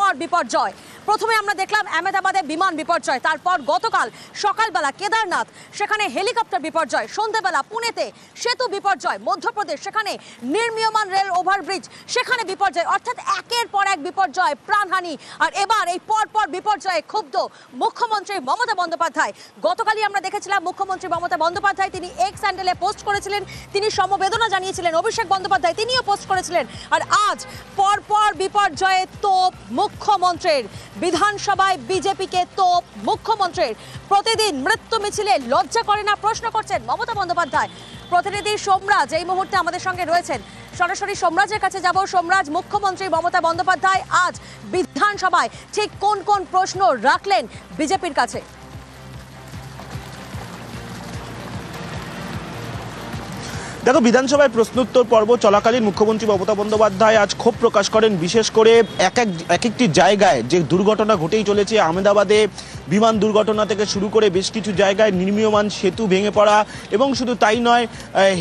পর বিপর্যয়। প্রথমে আমরা দেখলাম আহমেদাবাদে বিমান বিপর্যয়, তারপর গতকাল সকালবেলা কেদারনাথ, সেখানে হেলিকপ্টার বিপর্যয়, সন্ধ্যেবেলা পুনেতে সেতু বিপর্যয়, মধ্যপ্রদেশ সেখানে নির্মীয়মান রেল ওভারব্রিজ সেখানে বিপর্যয়, অর্থাৎ একের পর এক বিপর্যয়, প্রাণহানি। আর এবার এই পরপর বিপর্যয়ে ক্ষুব্ধ মুখ্যমন্ত্রী মমতা বন্দ্যোপাধ্যায়। গতকালই আমরা দেখেছিলাম মুখ্যমন্ত্রী মমতা বন্দ্যোপাধ্যায় তিনি এক্স হ্যান্ডেলে পোস্ট করেছিলেন, তিনি সমবেদনা জানিয়েছিলেন। অভিষেক বন্দ্যোপাধ্যায় তিনিও পোস্ট করেছিলেন। আর আজ পরপর বিপর্যয়ে তোপ মুখ্যমন্ত্রীর, বিধানসভায় বিজেপিকে তোপ মুখ্যমন্ত্রীর। প্রতিদিন মৃত্যু মিছিলে লজ্জা করে না প্রশ্ন করছেন মমতা বন্দ্যোপাধ্যায়। প্রতিনিধি সোমরাজ এই মুহূর্তে আমাদের সঙ্গে রয়েছেন, সরাসরি সোমরাজের কাছে যাব। সোমরাজ, মুখ্যমন্ত্রী মমতা বন্দ্যোপাধ্যায় আজ বিধানসভায় ঠিক কোন কোন প্রশ্ন রাখলেন বিজেপির কাছে? দেখো, বিধানসভায় প্রশ্নোত্তর পর্ব চলাকালীন মুখ্যমন্ত্রী মমতা বন্দ্যোপাধ্যায় আজ ক্ষোভ প্রকাশ করেন, বিশেষ করে এক একটি জায়গায় যে দুর্ঘটনা ঘটেই চলেছে। আহমেদাবাদে বিমান দুর্ঘটনা থেকে শুরু করে বেশ কিছু জায়গায় নির্মীয়মান সেতু ভেঙে পড়া, এবং শুধু তাই নয়,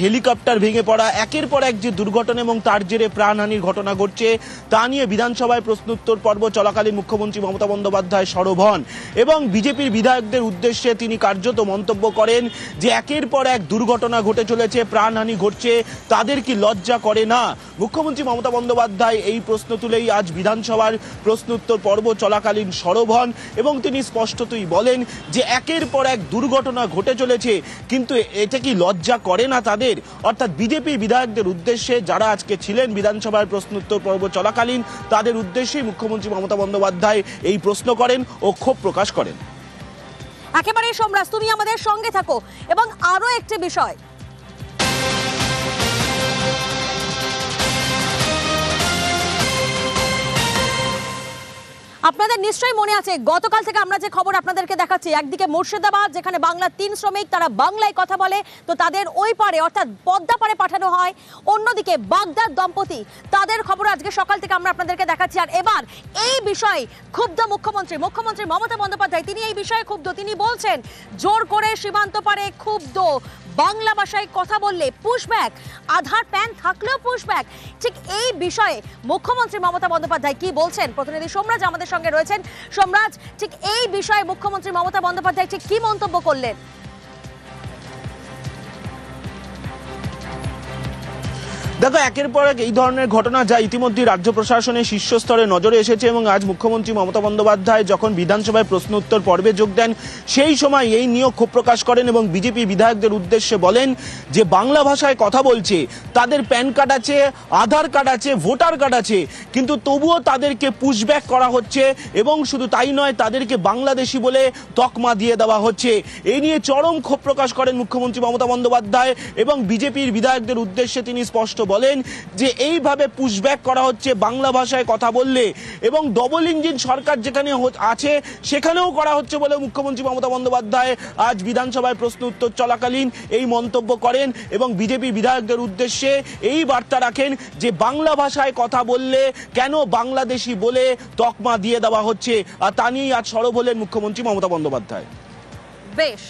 হেলিকপ্টার ভেঙে পড়া, একের পর এক যে দুর্ঘটনা এবং তার জেরে প্রাণহানির ঘটনা ঘটছে তা নিয়ে বিধানসভায় প্রশ্নোত্তর পর্ব চলাকালীন মুখ্যমন্ত্রী মমতা বন্দ্যোপাধ্যায় সরব হন এবং বিজেপির বিধায়কদের উদ্দেশ্যে তিনি কার্যত মন্তব্য করেন যে একের পর এক দুর্ঘটনা ঘটে চলেছে, প্রাণহানি ঘটছে, তাদের কি লজ্জা করে না? মুখ্যমন্ত্রী মমতা বন্দ্যোপাধ্যায় এই প্রশ্ন তুলেই আজ বিধানসভার প্রশ্নোত্তর পর্ব চলাকালীন সরব হন এবং তিনি স্পষ্টতই বলেন যে একের পর এক দুর্ঘটনা ঘটে চলেছে, কিন্তু এটা কি লজ্জা করে না তাদের? অর্থাৎ বিজেপি বিধায়কদের উদ্দেশ্যে, যারা আজকে ছিলেন বিধানসভার প্রশ্নোত্তর পর্ব চলাকালীন, তাদের উদ্দেশ্যেই মুখ্যমন্ত্রী মমতা বন্দ্যোপাধ্যায় এই প্রশ্ন করেন ও ক্ষোভ প্রকাশ করেন। একেবারে সোমরাজ, তুমি আমাদের সঙ্গে থাকো। এবং আরো একটি বিষয়, আপনাদের নিশ্চয়ই মনে আছে গতকাল থেকে আমরা যে খবর আপনাদেরকে দেখাচ্ছি, একদিকে মুর্শিদাবাদ যেখানে বাংলার 3 শ্রমিক তারা বাংলায় কথা বলে, তো তাদের ওই পারে অর্থাৎ পদ্মা পারে পাঠানো হয়। অন্যদিকে বাগদার দম্পতি, তাদের খবর আজকে সকাল থেকে আমরা আপনাদেরকে দেখাচ্ছি। আর এবার এই বিষয়ে ক্ষুব্ধ মুখ্যমন্ত্রী মমতা বন্দ্যোপাধ্যায়, তিনি এই বিষয়ে ক্ষুব্ধ। তিনি বলছেন জোর করে সীমান্ত পারে ক্ষুব্ধ, বাংলা ভাষায় কথা বললে পুশব্যাক, আধার প্যান থাকলেও পুশব্যাক। ঠিক এই বিষয়ে মুখ্যমন্ত্রী মমতা বন্দ্যোপাধ্যায় কি বলছেন? প্রতিনিধি সোমরাজ আমাদের সঙ্গে রয়েছেন। সোমরাজ, ঠিক এই বিষয়ে মুখ্যমন্ত্রী মমতা বন্দ্যোপাধ্যায় ঠিক কি মন্তব্য করলেন? দেখো, একের পর এক এই ধরনের ঘটনা যা ইতিমধ্যে রাজ্য প্রশাসনের শীর্ষস্তরে নজরে এসেছে, এবং আজ মুখ্যমন্ত্রী মমতা বন্দ্যোপাধ্যায় যখন বিধানসভায় প্রশ্ন উত্তর পর্বে যোগ দেন সেই সময় এই নিয়ে ক্ষোভ প্রকাশ করেন এবং বিজেপি বিধায়কদের উদ্দেশ্যে বলেন যে বাংলা ভাষায় কথা বলছে, তাদের প্যান কার্ড আছে, আধার কার্ড আছে, ভোটার কার্ড আছে, কিন্তু তবুও তাদেরকে পুশব্যাক করা হচ্ছে এবং শুধু তাই নয়, তাদেরকে বাংলাদেশি বলে তকমা দিয়ে দেওয়া হচ্ছে। এই নিয়ে চরম ক্ষোভ প্রকাশ করেন মুখ্যমন্ত্রী মমতা বন্দ্যোপাধ্যায় এবং বিজেপির বিধায়কদের উদ্দেশ্যে তিনি স্পষ্ট বলেন যে এইভাবে পুশব্যাক করা হচ্ছে বাংলা ভাষায় কথা বললে, এবং ডবল ইঞ্জিন সরকার যেখানে আছে সেখানেও করা হচ্ছে বলে মুখ্যমন্ত্রী মমতা বন্দ্যোপাধ্যায় আজ বিধানসভায় প্রশ্ন উত্তর চলাকালীন এই মন্তব্য করেন এবং বিজেপি বিধায়কদের উদ্দেশ্যে এই বার্তা রাখেন যে বাংলা ভাষায় কথা বললে কেন বাংলাদেশি বলে তকমা দিয়ে দেওয়া হচ্ছে। আর তা নিয়েই আজ সরব হলেন মুখ্যমন্ত্রী মমতা বন্দ্যোপাধ্যায়। বেশ।